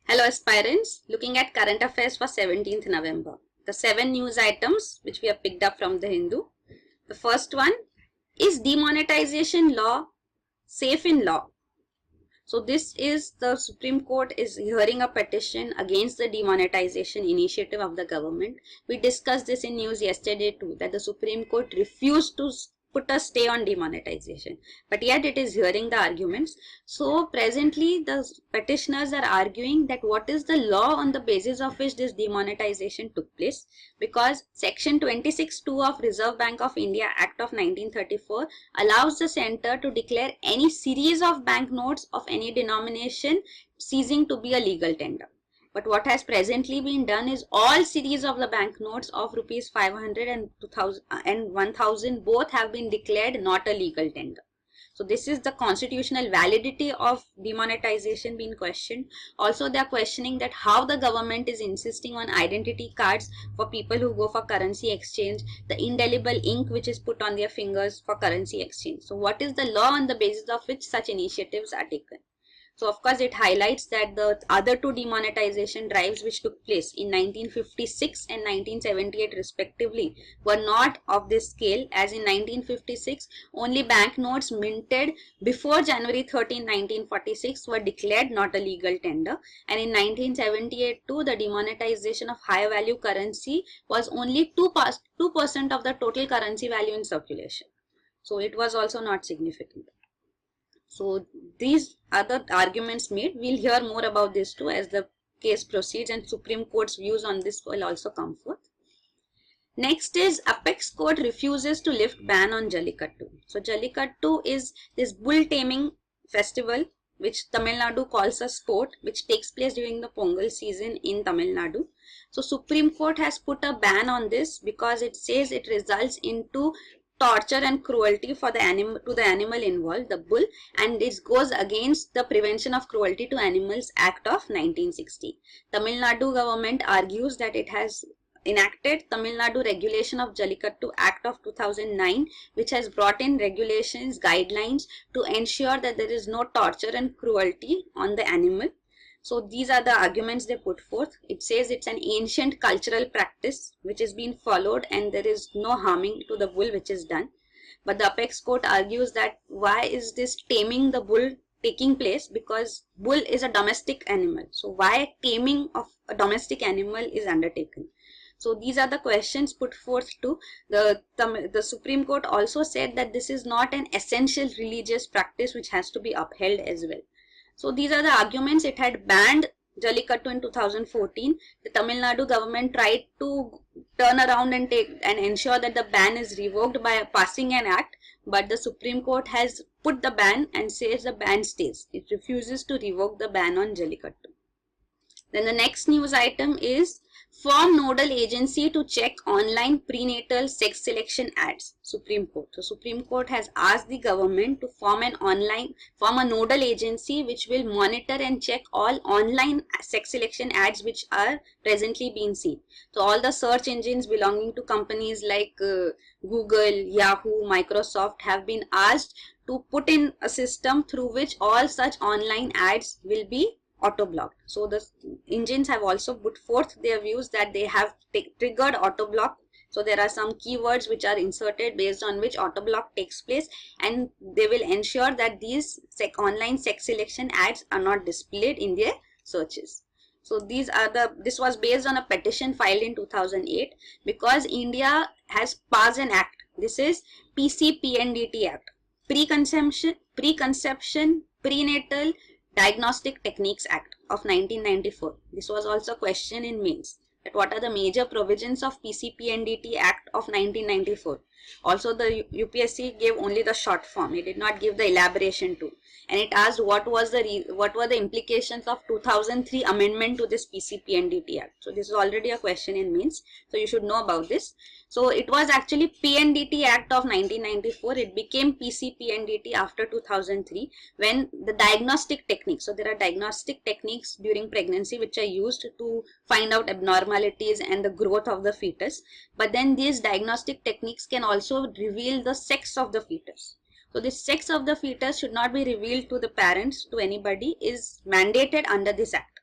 Hello aspirants, looking at current affairs for 17th November. The 7 news items which we have picked up from the Hindu. The first one, is demonetization law safe in law? So this is the Supreme Court is hearing a petition against the demonetization initiative of the government. We discussed this in news yesterday too, that the Supreme Court refused to put a stay on demonetization, but yet it is hearing the arguments. So presently the petitioners are arguing that what is the law on the basis of which this demonetization took place, because section 26(2) of Reserve Bank of India Act of 1934 allows the center to declare any series of banknotes of any denomination ceasing to be a legal tender. But what has presently been done is all series of the banknotes of rupees 500 and 2000 and 1000 both have been declared not a legal tender. So this is the constitutional validity of demonetization being questioned. Also they are questioning that how the government is insisting on identity cards for people who go for currency exchange, the indelible ink which is put on their fingers for currency exchange. So what is the law on the basis of which such initiatives are taken? So of course it highlights that the other two demonetization drives which took place in 1956 and 1978 respectively were not of this scale, as in 1956 only banknotes minted before January 13, 1946 were declared not a legal tender, and in 1978 too the demonetization of high value currency was only 2% of the total currency value in circulation. So it was also not significant. So these are the arguments made. We'll hear more about this too as the case proceeds, and Supreme Court's views on this will also come forth. Next is Apex Court refuses to lift ban on Jallikattu. So Jallikattu is this bull taming festival which Tamil Nadu calls a sport, which takes place during the Pongal season in Tamil Nadu. So Supreme Court has put a ban on this because it says it results into torture and cruelty for the animal involved, the bull, and this goes against the Prevention of Cruelty to Animals Act of 1960. Tamil Nadu government argues that it has enacted Tamil Nadu Regulation of Jallikattu Act of 2009, which has brought in regulations, guidelines to ensure that there is no torture and cruelty on the animal. So these are the arguments they put forth. It says it's an ancient cultural practice which is being followed and there is no harming to the bull which is done. But the Apex Court argues that why is this taming the bull taking place, because bull is a domestic animal. So why taming of a domestic animal is undertaken? So these are the questions put forth to the Supreme Court. Also said that this is not an essential religious practice which has to be upheld as well. So these are the arguments. It had banned Jallikattu in 2014. The Tamil Nadu government tried to turn around and ensure that the ban is revoked by passing an act, but the Supreme Court has put the ban and says the ban stays. It refuses to revoke the ban on Jallikattu. Then the next news item is form nodal agency to check online prenatal sex selection ads. Supreme Court. So Supreme Court has asked the government to form a nodal agency which will monitor and check all online sex selection ads which are presently being seen. So all the search engines belonging to companies like Google, Yahoo, Microsoft have been asked to put in a system through which all such online ads will be auto-blocked. So the engines have also put forth their views that they have triggered auto-block. So there are some keywords which are inserted based on which auto-block takes place, and they will ensure that these online sex selection ads are not displayed in their searches. So this was based on a petition filed in 2008 because India has passed an act. This is PCPNDT Act, Preconception, Prenatal Diagnostic Techniques Act of 1994. This was also a question in mains, that what are the major provisions of PCPNDT Act of 1994. Also the UPSC gave only the short form. It did not give the elaboration too. And it asked what were the implications of 2003 amendment to this PCPNDT Act. So this is already a question in mains. So you should know about this. So it was actually PNDT Act of 1994. It became PCPNDT after 2003 when the diagnostic techniques. So there are diagnostic techniques during pregnancy which are used to find out abnormalities and the growth of the fetus. But then these diagnostic techniques can also reveal the sex of the fetus. So the sex of the fetus should not be revealed to the parents, to anybody, is mandated under this act.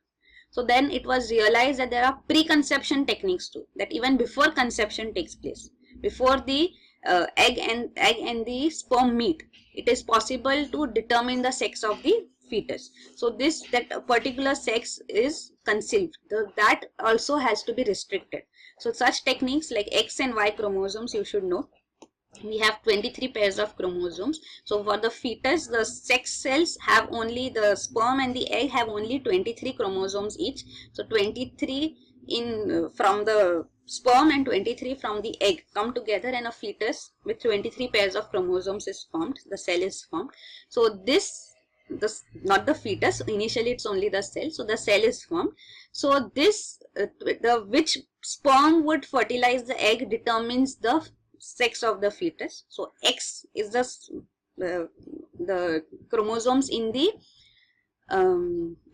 So then it was realized that there are preconception techniques too, that even before conception takes place, before the egg and the sperm meet, it is possible to determine the sex of the fetus. So that particular sex is concealed, that also has to be restricted. So such techniques like X and Y chromosomes, you should know, we have 23 pairs of chromosomes. So for the fetus, the sex cells have only, the sperm and the egg have only 23 chromosomes each. So 23 from the sperm and 23 from the egg come together, and a fetus with 23 pairs of chromosomes is formed, the cell is formed. So not the fetus, initially it's only the cell, so the cell is formed. So which sperm would fertilize the egg determines the sex of the fetus. So X is the chromosomes in the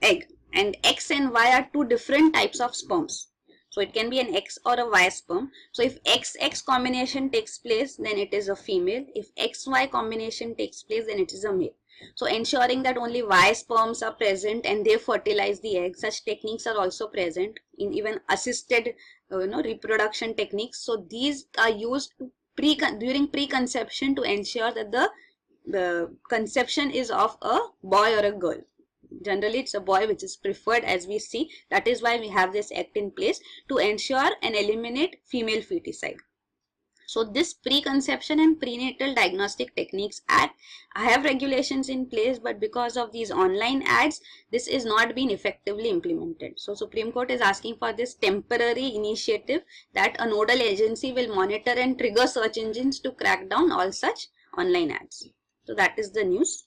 egg, and X and Y are two different types of sperms. So it can be an X or a Y sperm. So if XX combination takes place, then it is a female. If XY combination takes place, then it is a male. So ensuring that only Y sperms are present and they fertilize the egg, such techniques are also present in even assisted reproduction techniques. So these are used during preconception to ensure that the conception is of a boy or a girl. Generally it's a boy which is preferred, as we see. That is why we have this act in place, to ensure and eliminate female feticide. So this preconception and prenatal diagnostic techniques act have regulations in place, but because of these online ads, this is not being effectively implemented. So Supreme Court is asking for this temporary initiative, that a nodal agency will monitor and trigger search engines to crack down all such online ads. So that is the news.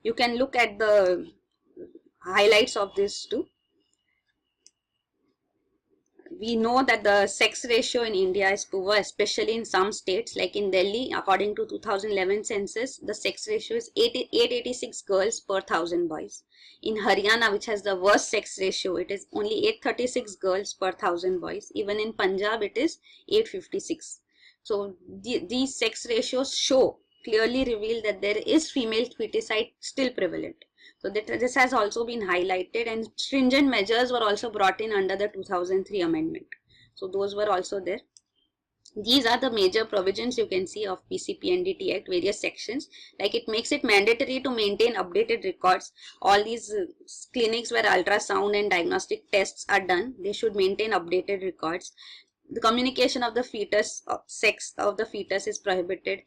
You can look at the highlights of this too. We know that the sex ratio in India is poor, especially in some states like in Delhi. According to 2011 census, the sex ratio is 886 girls per 1000 boys. In Haryana, which has the worst sex ratio, it is only 836 girls per 1000 boys. Even in Punjab, it is 856. So these sex ratios clearly reveal that there is female feticide still prevalent. So this has also been highlighted, and stringent measures were also brought in under the 2003 amendment. So those were also there. These are the major provisions you can see of PCPNDT Act, various sections. Like it makes it mandatory to maintain updated records. All these clinics where ultrasound and diagnostic tests are done, they should maintain updated records. The communication of the fetus, sex of the fetus is prohibited.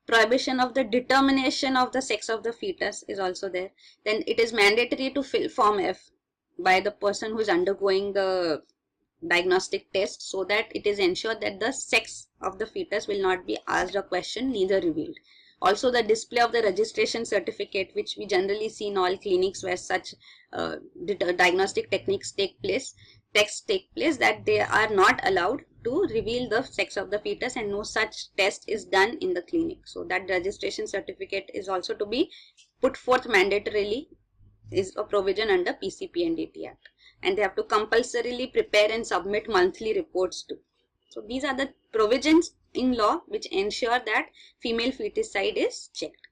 Prohibition of the determination of the sex of the fetus is also there. Then it is mandatory to fill Form F by the person who is undergoing the diagnostic test, so that it is ensured that the sex of the fetus will not be asked a question, neither revealed. Also the display of the registration certificate, which we generally see in all clinics where such diagnostic techniques take place, that they are not allowed to reveal the sex of the fetus, and no such test is done in the clinic. So that registration certificate is also to be put forth mandatorily, is a provision under PCPNDT Act. And they have to compulsorily prepare and submit monthly reports too. So these are the provisions in law which ensure that female feticide is checked.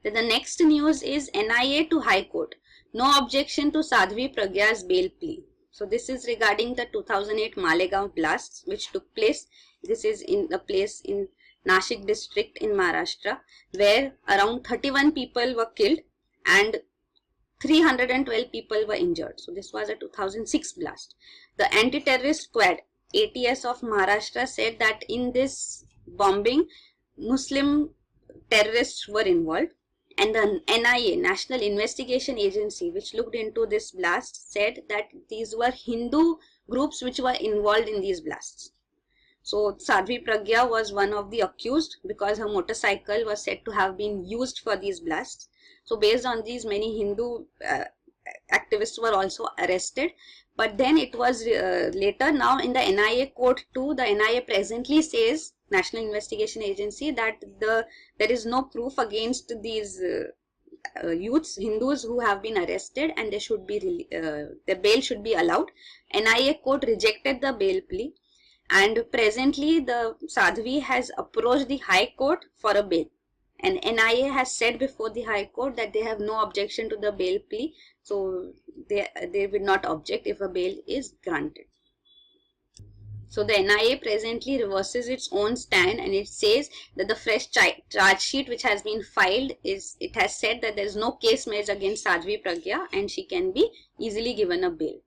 Then the next news is NIA to High Court. No objection to Sadhvi Pragya's bail plea. So this is regarding the 2008 Malegaon blasts which took place. This is in a place in Nashik district in Maharashtra, where around 31 people were killed and 312 people were injured. So this was a 2006 blast. The anti-terrorist squad ATS of Maharashtra said that in this bombing, Muslim terrorists were involved. And the NIA, National Investigation Agency, which looked into this blast, said that these were Hindu groups which were involved in these blasts. So Sadhvi Pragya was one of the accused because her motorcycle was said to have been used for these blasts. So based on these, many Hindu activists were also arrested. But then it was later, now in the NIA court too, the NIA presently says, National Investigation Agency, that there is no proof against these youths, Hindus who have been arrested, and they should be the bail should be allowed. NIA court rejected the bail plea, and presently the Sadhvi has approached the High Court for a bail, And NIA has said before the High Court that they have no objection to the bail plea, so they will not object if a bail is granted. So the NIA presently reverses its own stand, and it says that the fresh charge sheet which has been filed it has said that there is no case made against Sadhvi Pragya and she can be easily given a bail.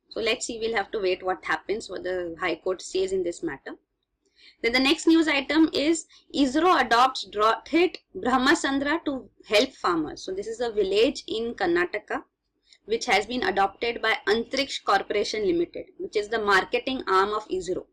So let's see, we'll have to wait what happens, what the High Court says in this matter. Then the next news item is ISRO adopts drought hit Brahmasandra to help farmers. So this is a village in Karnataka which has been adopted by Antriksh Corporation Limited, which is the marketing arm of ISRO.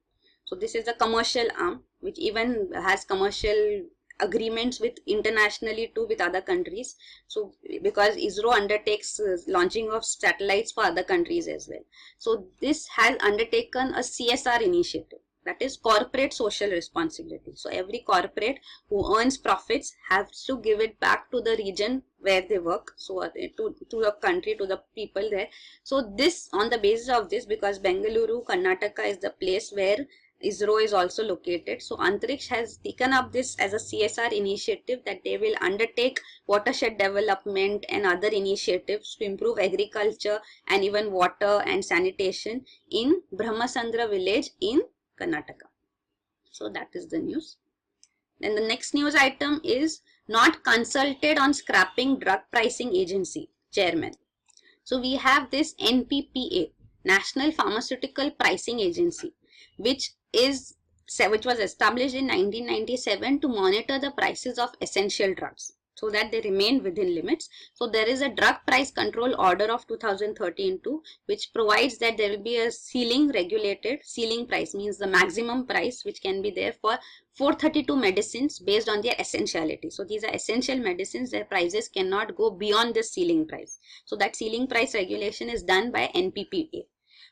So this is the commercial arm which even has commercial agreements with internationally too with other countries. So because ISRO undertakes launching of satellites for other countries as well. So this has undertaken a CSR initiative, that is corporate social responsibility. So every corporate who earns profits has to give it back to the region where they work, so to the country, to the people there. So this, on the basis of this, because Bengaluru, Karnataka is the place where ISRO is also located. So Antriksh has taken up this as a CSR initiative that they will undertake watershed development and other initiatives to improve agriculture and even water and sanitation in Brahmasandra village in Karnataka. So that is the news. Then the next news item is not consulted on scrapping drug pricing agency chairman. So we have this NPPA, National Pharmaceutical Pricing Agency, which was established in 1997 to monitor the prices of essential drugs so that they remain within limits. So there is a drug price control order of 2013 too, which provides that there will be a ceiling price, means the maximum price which can be there for 432 medicines based on their essentiality. So these are essential medicines, their prices cannot go beyond this ceiling price. So that ceiling price regulation is done by NPPA.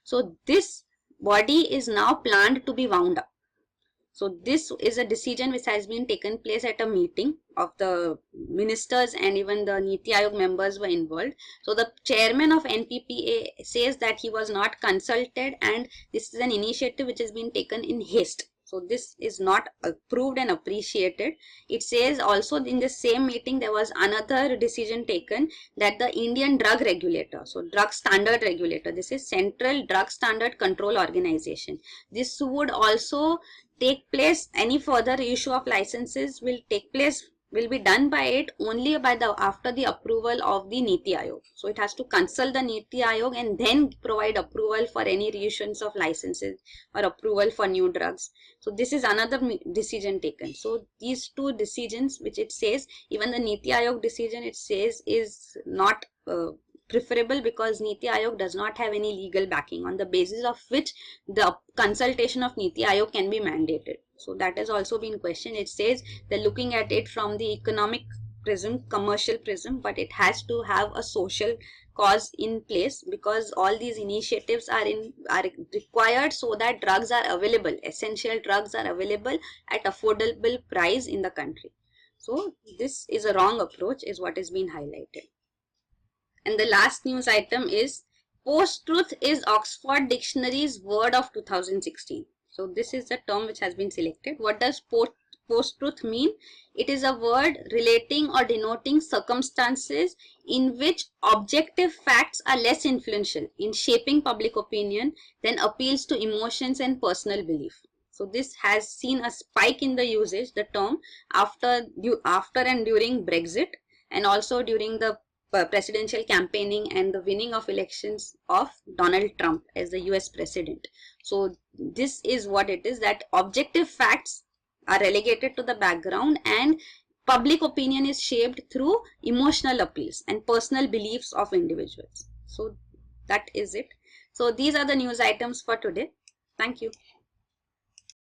So this body is now planned to be wound up. So this is a decision which has been taken place at a meeting of the ministers, and even the Niti Aayog members were involved. So the chairman of NPPA says that he was not consulted and this is an initiative which has been taken in haste. So this is not approved and appreciated. It says also in the same meeting there was another decision taken that the Indian Drug Regulator, so Drug Standard Regulator, this is Central Drug Standard Control Organization. This would also take place, any further issue of licenses will be done by it only after the approval of the Niti Aayog. So it has to consult the Niti Aayog and then provide approval for any reissuance of licenses or approval for new drugs. So this is another decision taken. So these two decisions which it says, even the Niti Aayog decision it says is not preferable because Niti Aayog does not have any legal backing on the basis of which the consultation of Niti Aayog can be mandated. So that has also been questioned. It says they're looking at it from the economic prism, commercial prism, but it has to have a social cause in place because all these initiatives are required so that drugs are available, essential drugs are available at affordable price in the country. So this is a wrong approach is what is being highlighted. And the last news item is post-truth is Oxford Dictionary's word of 2016. So this is the term which has been selected. What does post-truth mean? It is a word relating or denoting circumstances in which objective facts are less influential in shaping public opinion than appeals to emotions and personal belief. So this has seen a spike in the usage, the term, after and during Brexit, and also during the presidential campaigning and the winning of elections of Donald Trump as the US president. So this is what it is, that objective facts are relegated to the background and public opinion is shaped through emotional appeals and personal beliefs of individuals. So that is it. So these are the news items for today. Thank you.